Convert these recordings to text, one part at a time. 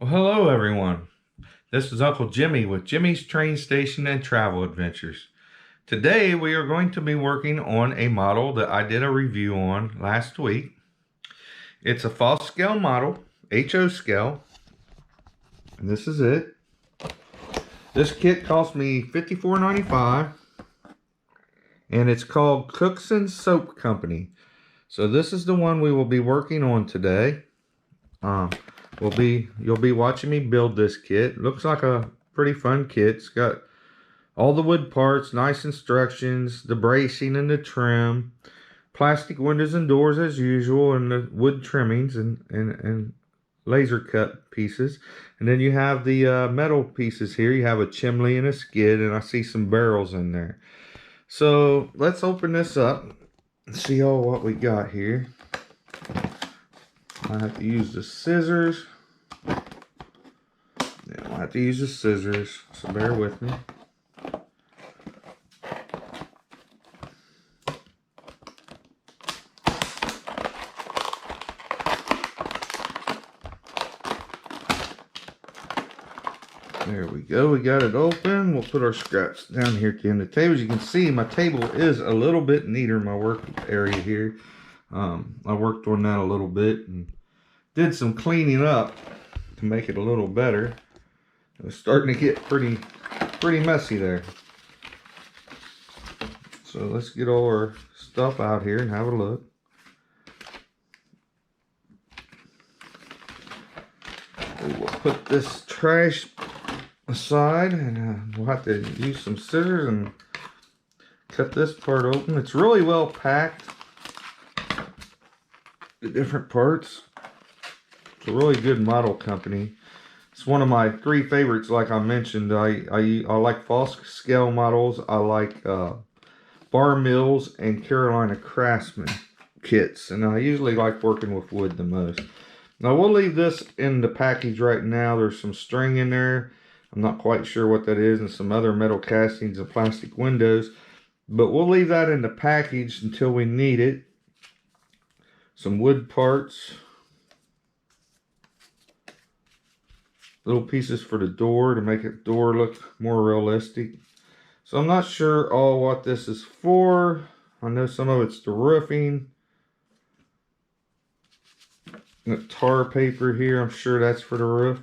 Well, hello everyone. This is Uncle Jimmy with Jimmy's Train Station and Travel Adventures. Today we are going to be working on a model that I did a review on last week. It's a false scale model, HO scale, and this is it. This kit cost me $54.95, and it's called Cookson Soap Company. So this is the one we will be working on today. You'll be watching me build this kit. Looks like a pretty fun kit. It's got all the wood parts, nice instructions, the bracing and the trim, plastic windows and doors as usual, and the wood trimmings and laser cut pieces. And then you have the metal pieces here. You have a chimney and a skid, and I see some barrels in there. So let's open this up and see all what we got here. I have to use the scissors. Yeah, I'll have to use the scissors, so bear with me. There we go, we got it open. We'll put our scraps down here at the end of the table. As you can see, my table is a little bit neater, my work area here. I worked on that a little bit and did some cleaning up to make it a little better. It was starting to get pretty messy there. So let's get all our stuff out here and have a look. We will put this trash aside, and we'll have to use some scissors and cut this part open. It's really well packed, the different parts. It's a really good model company. It's one of my 3 favorites. Like I mentioned, I like false scale models. I like Bar Mills and Carolina Craftsman kits, and I usually like working with wood the most. Now we'll leave this in the package right now. There's some string in there. I'm not quite sure what that is, and some other metal castings and plastic windows, but we'll leave that in the package until we need it. Some wood parts, little pieces for the door to make the door look more realistic. So I'm not sure all what this is for. I know some of it's the roofing. The tar paper here, I'm sure that's for the roof.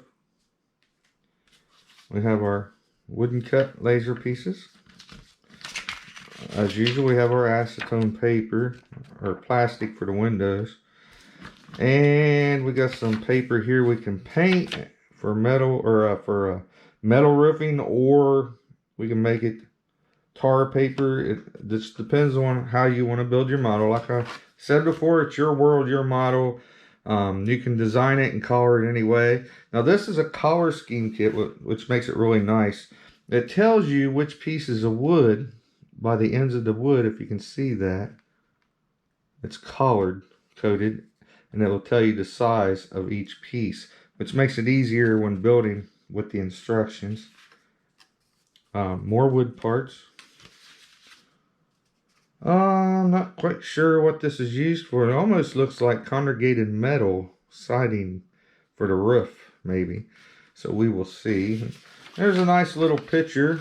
We have our wooden cut laser pieces. As usual, we have our acetone paper or plastic for the windows. And we got some paper here we can paint for metal, or for metal roofing, or we can make it tar paper. It just depends on how you want to build your model. Like I said before, it's your world, your model. You can design it and color it any way. Now this is a color scheme kit, which makes it really nice. It tells you which pieces of wood, by the ends of the wood, if you can see that, it's colored coded, and it will tell you the size of each piece, which makes it easier when building with the instructions. More wood parts. I'm not quite sure what this is used for. It almost looks like corrugated metal siding for the roof, maybe. So we will see. There's a nice little picture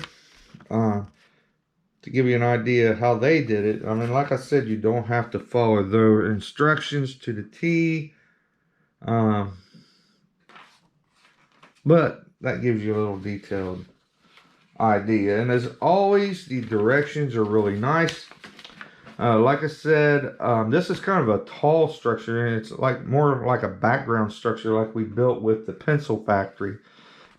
to give you an idea how they did it. I mean, like I said, you don't have to follow their instructions to the T. But that gives you a little detailed idea. And as always, the directions are really nice. Like I said, this is kind of a tall structure, and it's like more like a background structure like we built with the pencil factory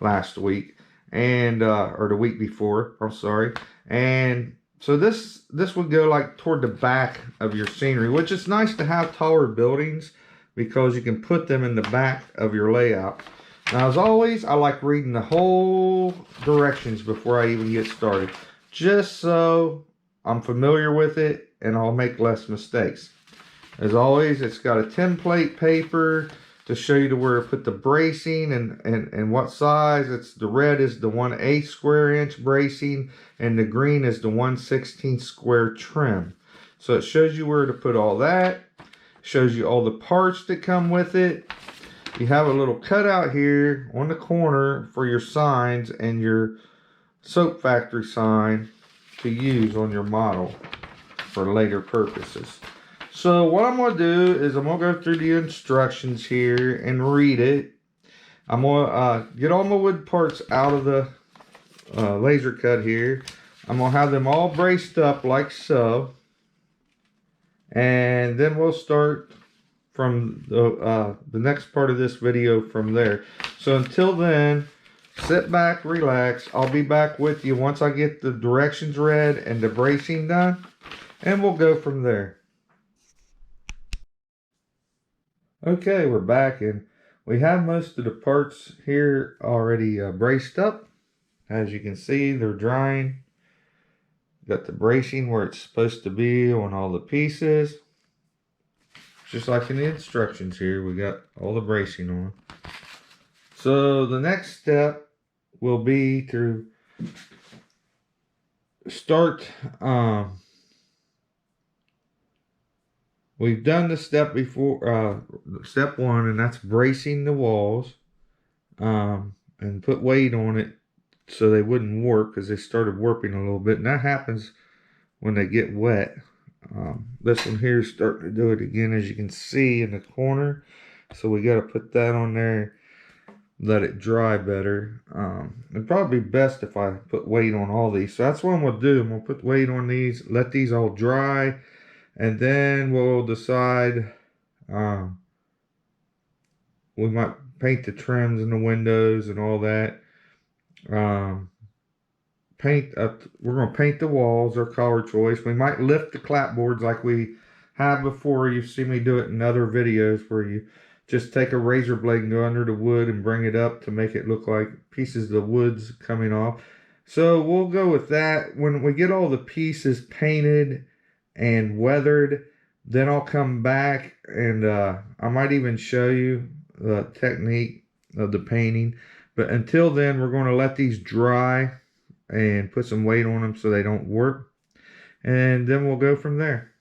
last week, and or the week before, I'm sorry. And so this would go like toward the back of your scenery, which is nice to have taller buildings because you can put them in the back of your layout. Now, as always, I like reading the whole directions before I even get started, just so I'm familiar with it and I'll make less mistakes. As always, it's got a template paper to show you to where to put the bracing and what size. It's the red is the 1/8 square inch bracing, and the green is the 1/16 square trim. So it shows you where to put all that. Shows you all the parts that come with it. you have a little cutout here on the corner for your signs and your soap factory sign to use on your model for later purposes. So what I'm going to do is I'm going to go through the instructions here and read it. I'm going to get all my wood parts out of the laser cut here. I'm going to have them all braced up like so. And then we'll start from the next part of this video from there. So until then, sit back, relax. I'll be back with you once I get the directions read and the bracing done. And we'll go from there. Okay, we're back and we have most of the parts here already braced up. As you can see, they're drying. Got the bracing where it's supposed to be on all the pieces. Just like in the instructions here, we got all the bracing on. So the next step will be to start. We've done the step before, step one, and that's bracing the walls and put weight on it so they wouldn't warp, because they started warping a little bit, and that happens when they get wet. This one here is starting to do it again, as you can see in the corner. So we got to put that on there, let it dry better. It'd probably be best if I put weight on all these. So that's what I'm going to do. I'm going to put weight on these, let these all dry, and then we'll decide. We might paint the trims and the windows and all that. We're going to paint the walls, our color choice. We might lift the clapboards like we have before. You've seen me do it in other videos where you just take a razor blade and go under the wood and bring it up to make it look like pieces of the wood's coming off. So we'll go with that. When we get all the pieces painted and weathered, then I'll come back and I might even show you the technique of the painting. But until then, we're going to let these dry and put some weight on them so they don't warp. And then we'll go from there.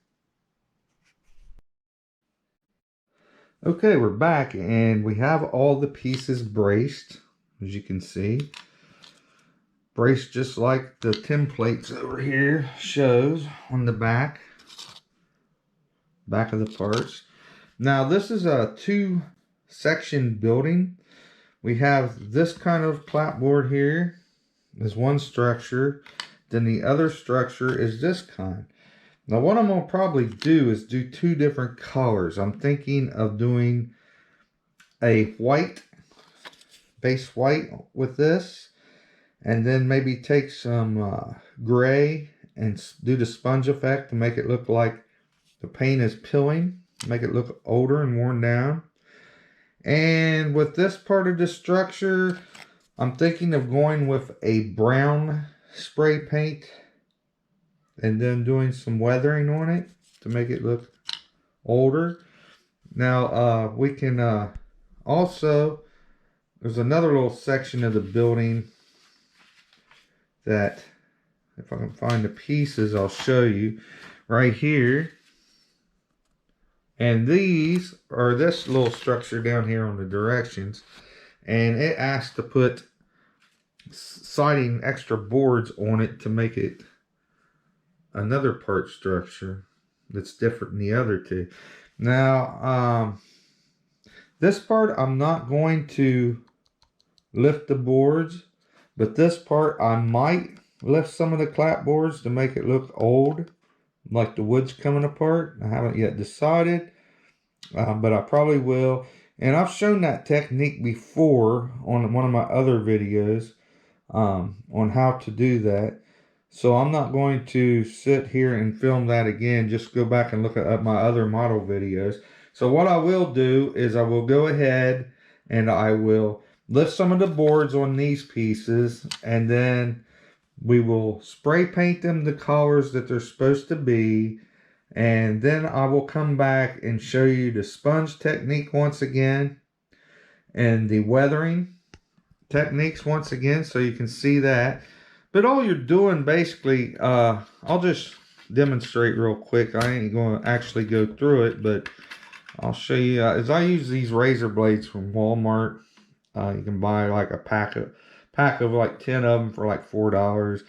Okay, we're back and we have all the pieces braced, as you can see. Braced just like the templates over here shows on the back of the parts. Now this is a 2-section building. We have this kind of clapboard here is one structure. Then the other structure is this kind. Now what I'm going to probably do is do 2 different colors. I'm thinking of doing a white, base white with this. And then maybe take some gray and do the sponge effect to make it look like the paint is peeling. Make it look older and worn down. And with this part of the structure, I'm thinking of going with a brown spray paint and then doing some weathering on it to make it look older. Now we can also, there's another little section of the building that, if I can find the pieces, I'll show you right here. And these are this little structure down here on the directions, and it asks to put siding extra boards on it to make it another part structure that's different than the other 2. Now this part I'm not going to lift the boards, but this part I might lift some of the clapboards to make it look old, like the wood's coming apart. I haven't yet decided, but I probably will. And I've shown that technique before on one of my other videos on how to do that. So I'm not going to sit here and film that again. Just go back and look at my other model videos. So what I will do is I will go ahead and I will lift some of the boards on these pieces, and then we will spray paint them the colors that they're supposed to be. And then I will come back and show you the sponge technique once again and the weathering techniques once again, so you can see that. But all you're doing basically, I'll just demonstrate real quick. I ain't going to actually go through it, but I'll show you. As I use these razor blades from Walmart, you can buy like a pack of like 10 of them for like $4.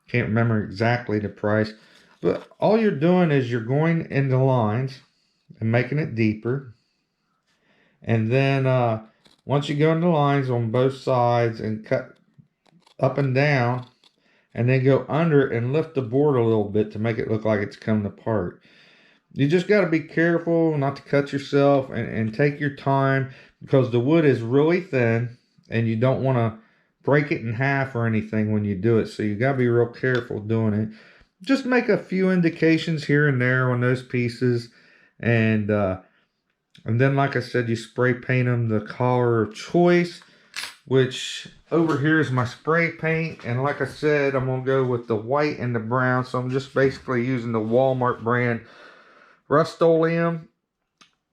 Can't remember exactly the price, but all you're doing is you're going into lines and making it deeper, and then once you go into lines on both sides and cut up and down, and then go under it and lift the board a little bit to make it look like it's coming apart. You just got to be careful not to cut yourself, and take your time, because the wood is really thin and you don't want to break it in half or anything when you do it. So you got to be real careful doing it. Just make a few indications here and there on those pieces, and then like I said, you spray paint them the color of choice, which over here is my spray paint. And like I said, I'm going to go with the white and the brown. So I'm just basically using the Walmart brand Rust-Oleum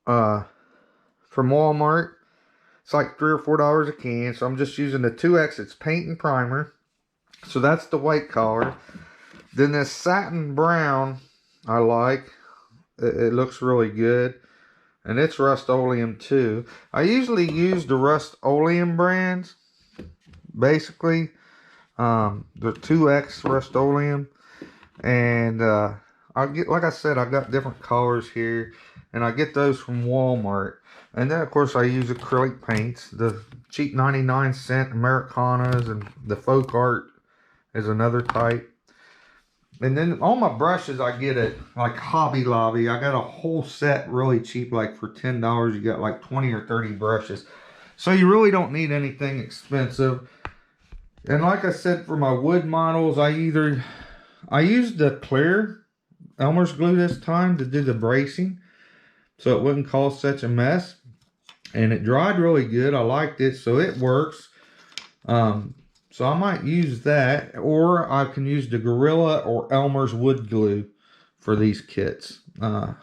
from Walmart. It's like $3 or $4 a can. So I'm just using the 2X. It's paint and primer. So that's the white color. Then this satin brown I like. It looks really good. And it's Rust-Oleum too. I usually use the Rust-Oleum brands. Basically. The 2X Rust-Oleum. And I'll get, like I said, I got different colors here. And I get those from Walmart. And then of course I use acrylic paints. The cheap 99-cent Americanas, and the Folk Art is another type. And then all my brushes I get at like Hobby Lobby. I got a whole set really cheap, like for $10. You got like 20 or 30 brushes. So you really don't need anything expensive. And like I said, for my wood models, I used the clear Elmer's glue this time to do the bracing, so it wouldn't cause such a mess. And it dried really good. I liked it, so it works. So I might use that, or I can use the Gorilla or Elmer's wood glue for these kits. I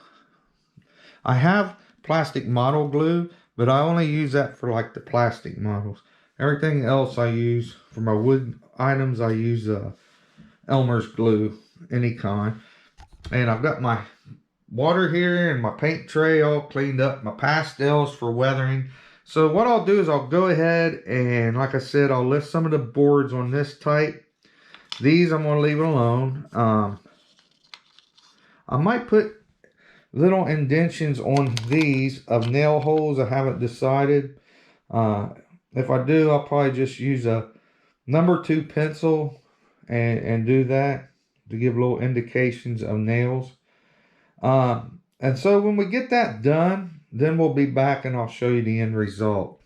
have plastic model glue, but I only use that for like the plastic models. Everything else I use for my wood items, I use Elmer's glue, any kind. And I've got my water here and my paint tray all cleaned up, my pastels for weathering. So what I'll do is I'll go ahead and, like I said, I'll lift some of the boards on this type. These I'm going to leave it alone. I might put little indentions on these of nail holes. I haven't decided. If I do, I'll probably just use a number 2 pencil and do that to give little indications of nails. And so when we get that done, then we'll be back and I'll show you the end result.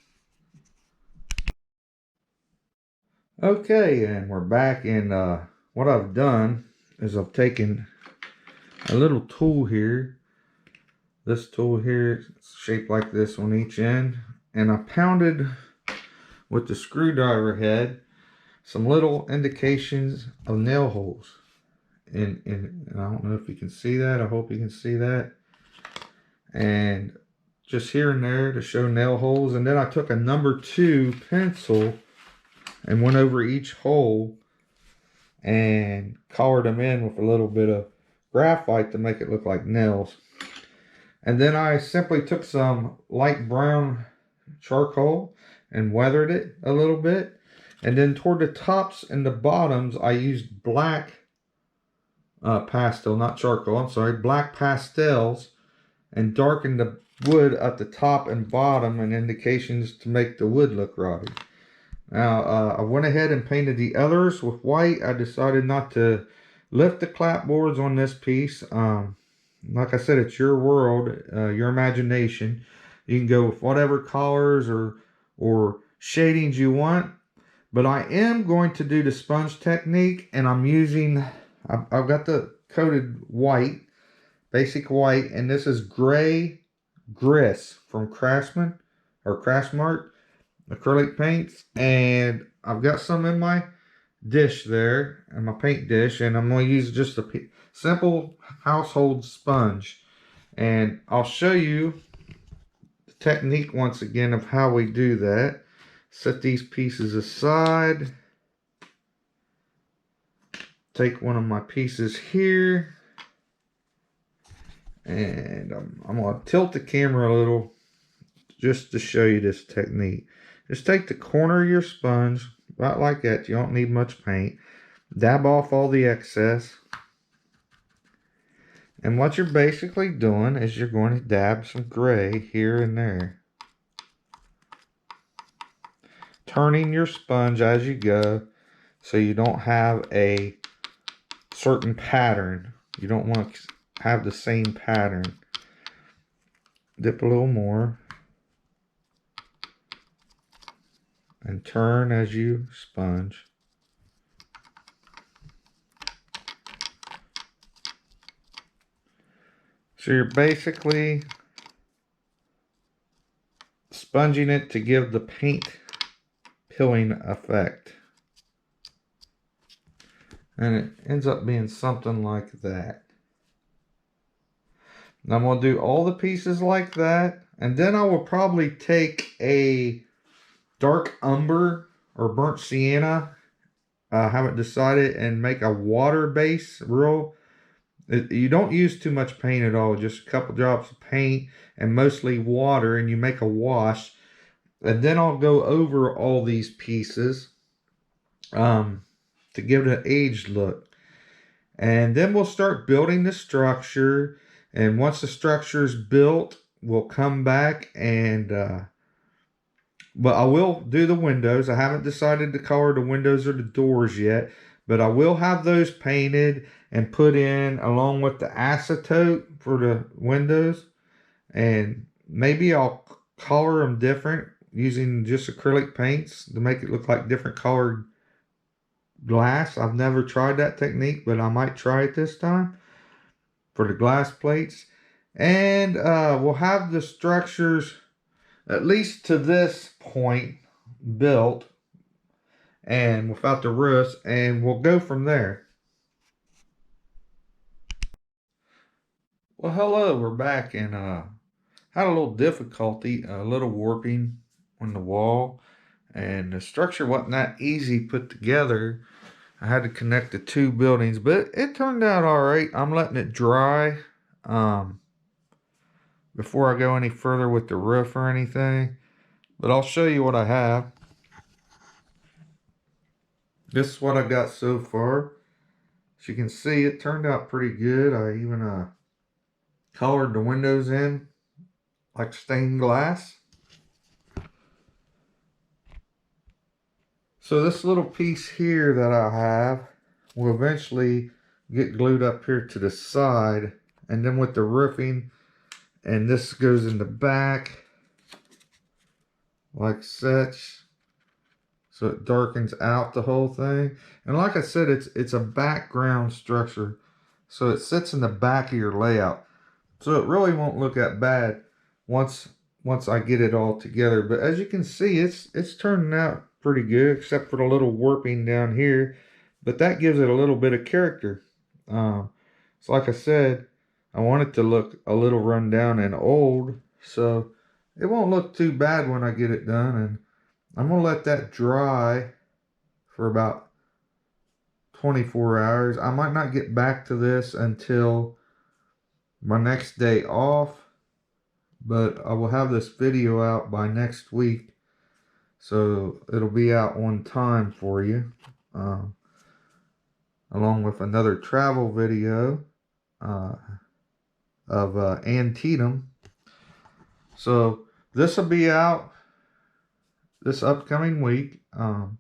Okay, and we're back, and what I've done is I've taken a little tool here. This tool here is shaped like this on each end, and I pounded with the screwdriver head some little indications of nail holes. And I don't know if you can see that. I hope you can see that. And just here and there to show nail holes. And then I took a number 2 pencil and went over each hole and colored them in with a little bit of graphite to make it look like nails. And then I simply took some light brown charcoal and weathered it a little bit. And then toward the tops and the bottoms, I used black pastel, not charcoal, I'm sorry, black pastels, and darkened the wood at the top and bottom and indications to make the wood look rotted. Now, I went ahead and painted the others with white. I decided not to lift the clapboards on this piece. Like I said, it's your world, your imagination. You can go with whatever colors or shadings you want. But I am going to do the sponge technique, and I'm using, I've got the coated white, basic white, and this is gray Gris from Craftsman or Craftsmart acrylic paints. And I've got some in my dish there, in my paint dish, and I'm going to use just a simple household sponge. And I'll show you the technique once again of how we do that. Set these pieces aside. Take one of my pieces here And I'm going to tilt the camera a little just to show you this technique. Just take the corner of your sponge, about like that. You don't need much paint. Dab off all the excess. And what you're basically doing is you're going to dab some gray here and there. Turning your sponge as you go so you don't have a certain pattern. You don't want to have the same pattern. Dip a little more. And turn as you sponge. So you're basically sponging it to give the paint peeling effect. And it ends up being something like that. Now I'm going to do all the pieces like that. And then I will probably take a dark umber or burnt sienna. I haven't decided, and make a water base you don't use too much paint at all, just a couple drops of paint and mostly water, and you make a wash. And then I'll go over all these pieces to give it an aged look. And then we'll start building the structure. And once the structure is built, we'll come back and but I will do the windows. I haven't decided to color the windows or the doors yet, but I will have those painted and put in along with the acetate for the windows. And maybe I'll color them different using just acrylic paints to make it look like different colored glass. I've never tried that technique, but I might try it this time for the glass plates. And we'll have the structures at least to this point built and without the roofs, and we'll go from there. Well, hello, we're back, and had a little difficulty, a little warping on the wall, and the structure wasn't that easy put together. I had to connect the two buildings, but it turned out all right. I'm letting it dry before I go any further with the roof or anything, but I'll show you what I have. This is what I got so far. As you can see, it turned out pretty good. I even colored the windows in like stained glass. So this little piece here that I have will eventually get glued up here to the side, and then with the roofing, and this goes in the back like such, so it darkens out the whole thing. And like I said, it's a background structure, so it sits in the back of your layout, so it really won't look that bad once I get it all together. But as you can see, it's turning out pretty good, except for the little warping down here, but that gives it a little bit of character. So like I said, I want it to look a little run down and old, so it won't look too bad when I get it done. And I'm gonna let that dry for about 24 hours. I might not get back to this until my next day off, but I will have this video out by next week, so it'll be out on time for you, along with another travel video of Antietam. So this will be out this upcoming week. I've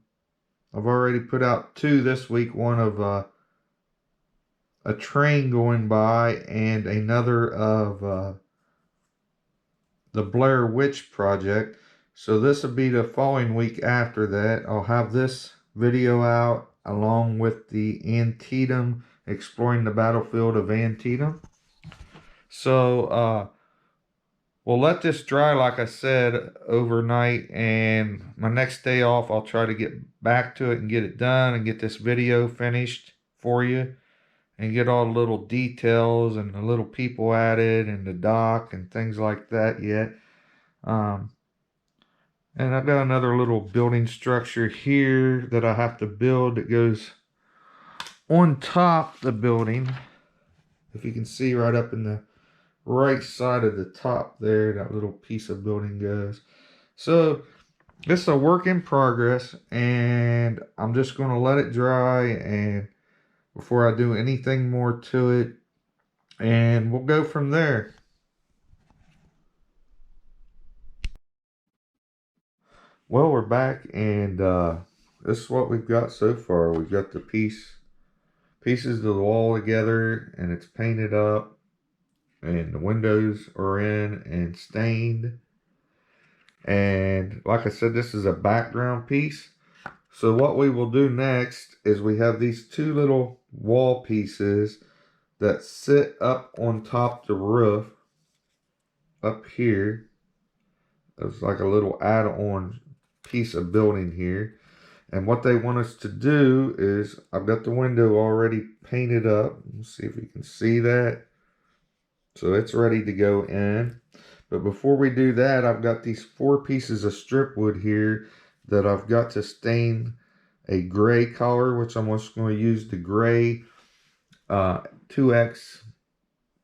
already put out 2 this week, one of a train going by and another of the Blair Witch Project. So this will be the following week after that. I'll have this video out along with the Antietam, exploring the battlefield of Antietam. So we'll let this dry, like I said, overnight, and my next day off I'll try to get back to it and get it done and get this video finished for you and get all the little details and the little people added and the dock and things like that yet. And I've got another little building structure here that I have to build that goes on top of the building. If you can see right up in the right side of the top there, that little piece of building goes. So this is a work in progress, and I'm just going to let it dry and before I do anything more to it, and we'll go from there. Well, we're back, and this is what we've got so far. We've got the pieces of the wall together, and it's painted up, and the windows are in and stained. And like I said, this is a background piece. So what we will do next is we have these two little wall pieces that sit up on top the roof up here. It's like a little add-on piece of building here. And what they want us to do is, I've got the window already painted up. Let's see if you can see that. So it's ready to go in. But before we do that, I've got these 4 pieces of strip wood here that I've got to stain a gray color, which I'm just going to use the gray 2X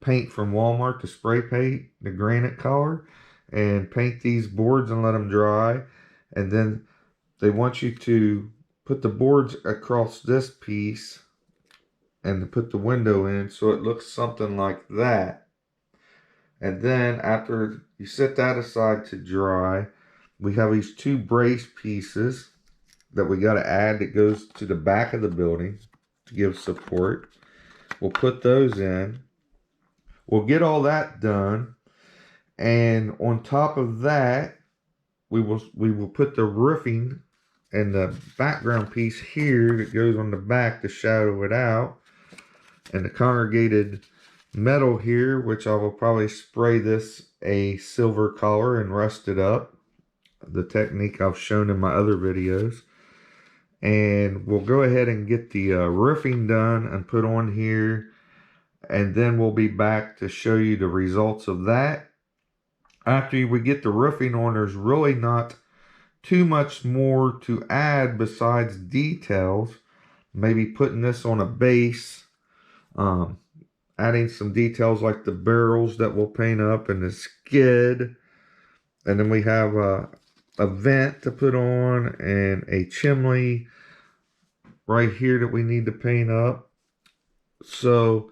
paint from Walmart, the spray paint, the granite color, and paint these boards and let them dry. And then they want you to put the boards across this piece and to put the window in so it looks something like that. And then after you set that aside to dry, we have these 2 brace pieces that we got to add that goes to the back of the building to give support. We'll put those in. We'll get all that done. And on top of that, we will put the roofing and the background piece here that goes on the back to shadow it out. And the congregated metal here, which I will probably spray this a silver color and rust it up. The technique I've shown in my other videos. And we'll go ahead and get the roofing done and put on here. And then we'll be back to show you the results of that. After we get the roofing on, there's really not too much more to add besides details. Maybe putting this on a base. Adding some details like the barrels that we'll paint up and the skid. And then we have a vent to put on and a chimney right here that we need to paint up. So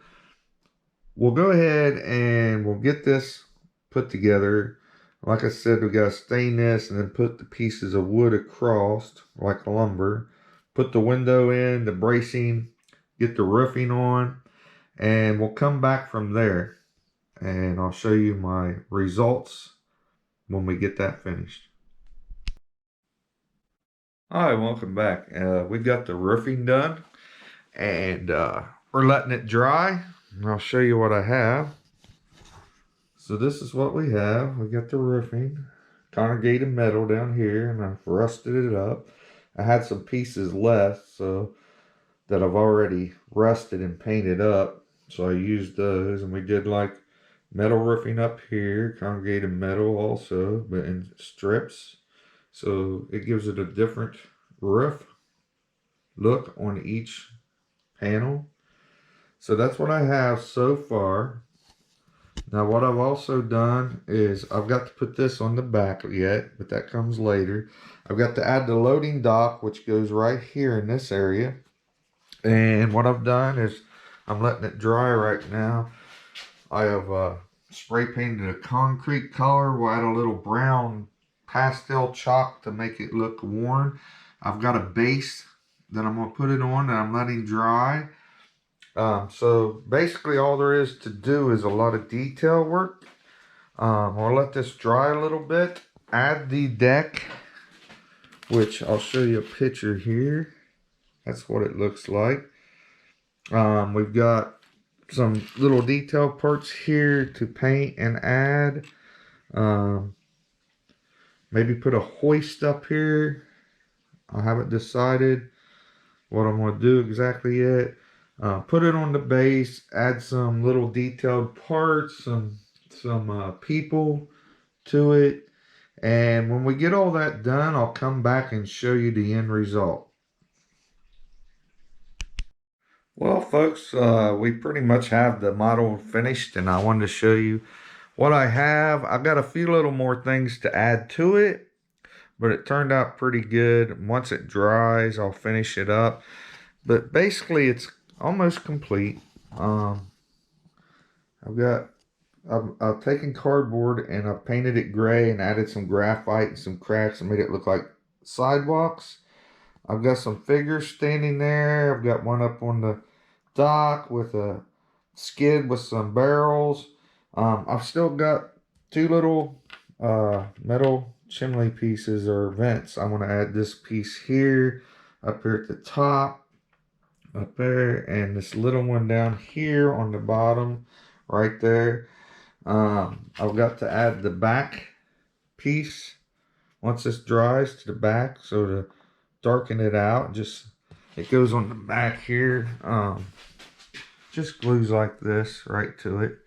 we'll go ahead and we'll get this put together. Like I said, we got to stain this and then put the pieces of wood across like lumber. Put the window in, the bracing, get the roofing on, and we'll come back from there. And I'll show you my results when we get that finished. Alright, welcome back. We've got the roofing done, and we're letting it dry. And I'll show you what I have. So this is what we have. We got the roofing, congregated metal down here, and I've rusted it up. I had some pieces left, so that I've already rusted and painted up. So I used those, and we did like metal roofing up here, congregated metal also, but in strips. So it gives it a different roof look on each panel. So that's what I have so far. Now what I've also done is I've got to put this on the back yet, but that comes later. I've got to add the loading dock, which goes right here in this area. And what I've done is I'm letting it dry right now. I have spray painted a concrete color. We'll add a little brown pastel chalk to make it look worn. I've got a base that I'm going to put it on that I'm letting dry. So basically all there is to do is a lot of detail work. I'll let this dry a little bit. Add the deck, which I'll show you a picture here. That's what it looks like. We've got some little detail parts here to paint and add. Maybe put a hoist up here. I haven't decided what I'm going to do exactly yet. Put it on the base, add some little detailed parts, some people to it. And when we get all that done, I'll come back and show you the end result. Well, folks, we pretty much have the model finished, and I wanted to show you what I have. I've got a few little more things to add to it, but it turned out pretty good. Once it dries, I'll finish it up. But basically, it's almost complete. Um, I've got I've taken cardboard and I've painted it gray and added some graphite and some cracks and made it look like sidewalks. I've got some figures standing there. I've got one up on the dock with a skid with some barrels. I've still got two little metal chimney pieces or vents. I'm going to add this piece here, up here at the top, up there, and this little one down here on the bottom, right there. I've got to add the back piece once this dries to the back, so to darken it out, just it goes on the back here. Just glues like this right to it.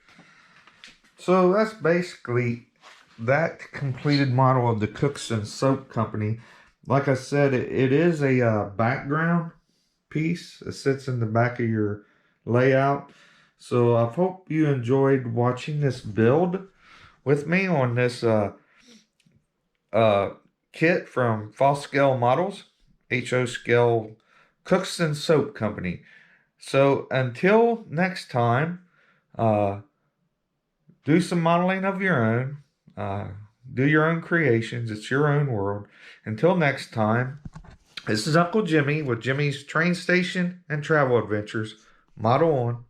So that's basically that completed model of the Cooks and Soap Company. Like I said, it is a background piece. It sits in the back of your layout. So I hope you enjoyed watching this build with me on this kit from False Scale Models, HO Scale Cooks and Soap Company. So until next time, do some modeling of your own. Do your own creations. It's your own world. Until next time, this is Uncle Jimmy with Jimmy's Train Station and Travel Adventures. Model on.